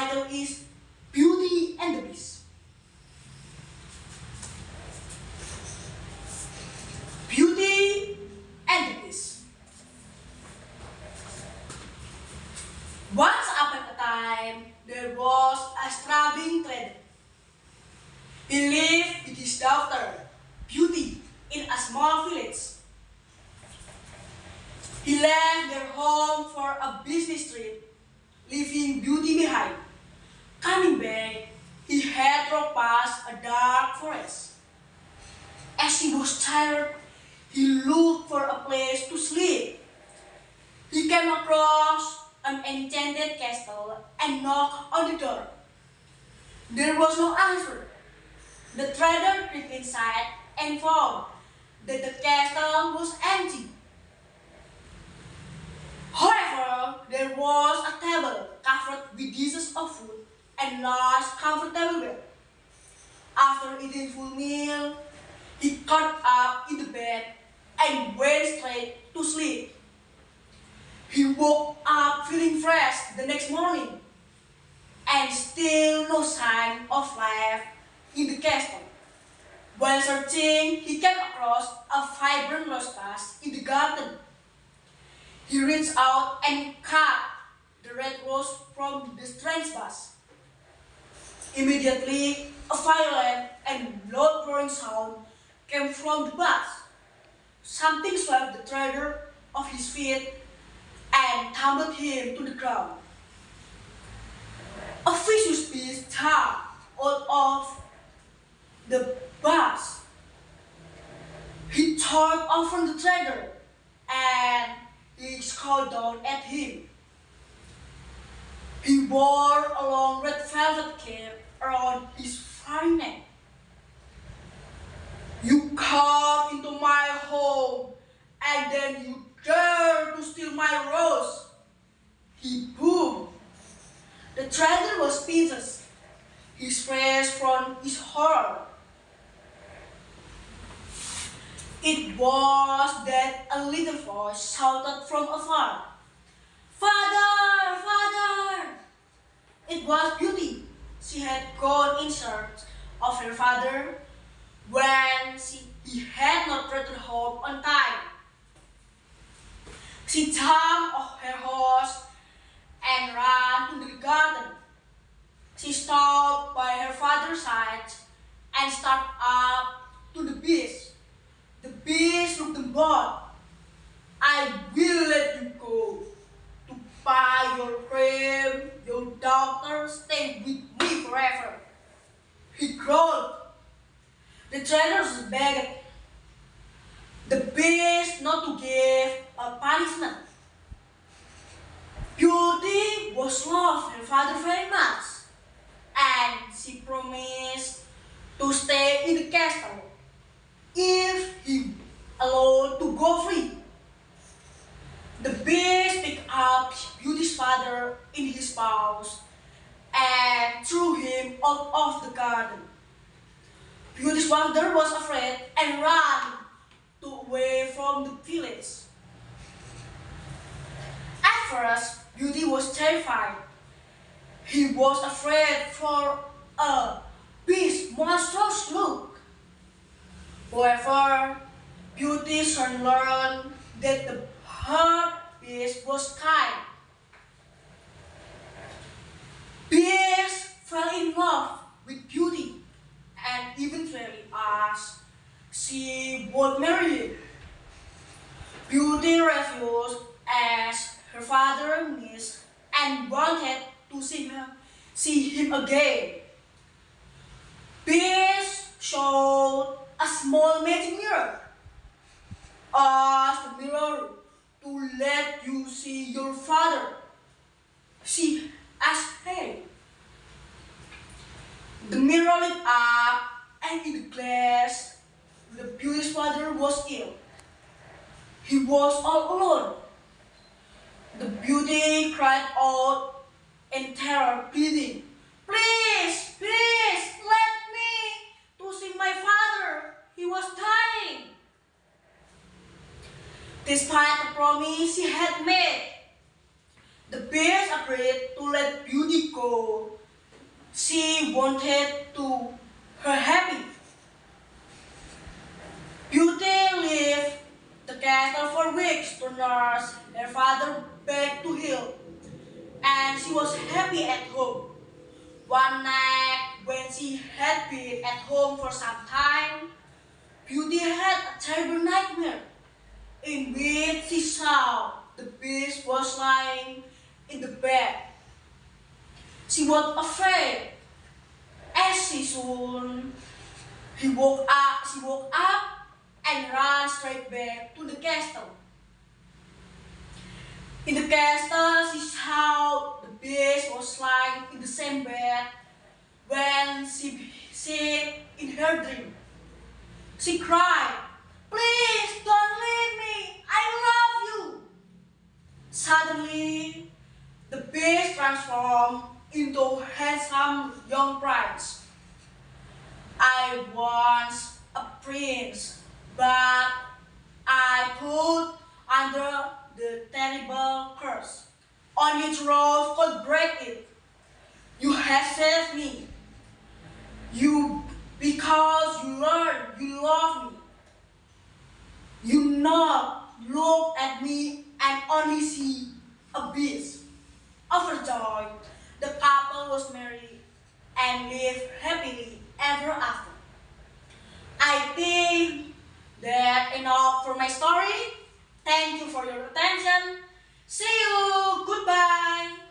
title is Beauty and the Beast. Beauty and the Beast. Once upon a time, there was a struggling trader. He lived with his daughter, Beauty, in a small village. He left their home for a business trip, leaving Beauty behind. Coming back, he had to pass a dark forest. As he was tired, he looked for a place to sleep. He came across an enchanted castle and knocked on the door. There was no answer. The trader crept inside and found that the castle was empty. However, there was a table covered with dishes of food and large comfortable bed. After eating full meal, he got up in the bed and went straight to sleep. He woke up feeling fresh the next morning, and still no sign of life in the castle. While searching, he came across a vibrant rose bush in the garden. He reached out and cut the red rose from the strange bush. Immediately, a violent and loud-roaring sound came from the bush. Something swept the trader off his feet and tumbled him to the ground. A vicious beast jumped out of the bush. He tore off from the trader and he scowled down at him. He wore a long red velvet cape around his furry neck. "You come into my home and then you dare to steal my rose," he boomed. The trader was speechless, his face from his horror. It was that a little voice shouted from afar, "Father! Father!" It was Beauty. She had gone in search of her father when he had not returned home on time. She jumped off her horse and ran to the garden. She stopped by her father's side and stepped up to the beast. The beast looked them both. "I will let you go. To buy your cream, your daughter stay with me forever," he growled. The traders begged the beast not to give a punishment. Beauty was loved her father very much, and she promised to stay in the castle if he allowed to go free. The beast picked up Beauty's father in his paws and threw him out of the garden. Beauty's father was afraid and ran away from the village. At first, Beauty was terrified. He was afraid for a beast's monstrous look. However, Beauty soon learned that the hurt beast was kind. Beast fell in love with Beauty and eventually asked she would marry him. Beauty refused as her father missed and wanted to see him again. Beast showed a small magic mirror. "Ask the mirror to let you see your father," she asked him. The mirror lit up, and in the glass, the Beauty's father was ill. He was all alone. The Beauty cried out in terror, pleading, "Please, please, let me to see my father. He was dying." Despite the promise she had made, the Beast agreed to let Beauty go. She wanted to her happy. Beauty lived the castle for weeks to nurse her father back to health, and she was happy at home. One night, when she had been at home for some time, Beauty had a terrible nightmare in which she saw the Beast was lying in the bed. She was afraid. As she woke up and ran straight back to the castle. In the castle, she saw the Beast was lying in the same bed when she said in her dream. She cried, "Please don't leave me, I love you." Suddenly, the Beast transformed into a handsome young prince. "I was a prince, but I put under the terrible curse. Only truth could break it. You have saved me. Because you learned you love me. You not look at me and only see a beast." Overjoyed, the couple was married and lived happily ever after. I think that enough for my story. Thank you for your attention. See you. Goodbye.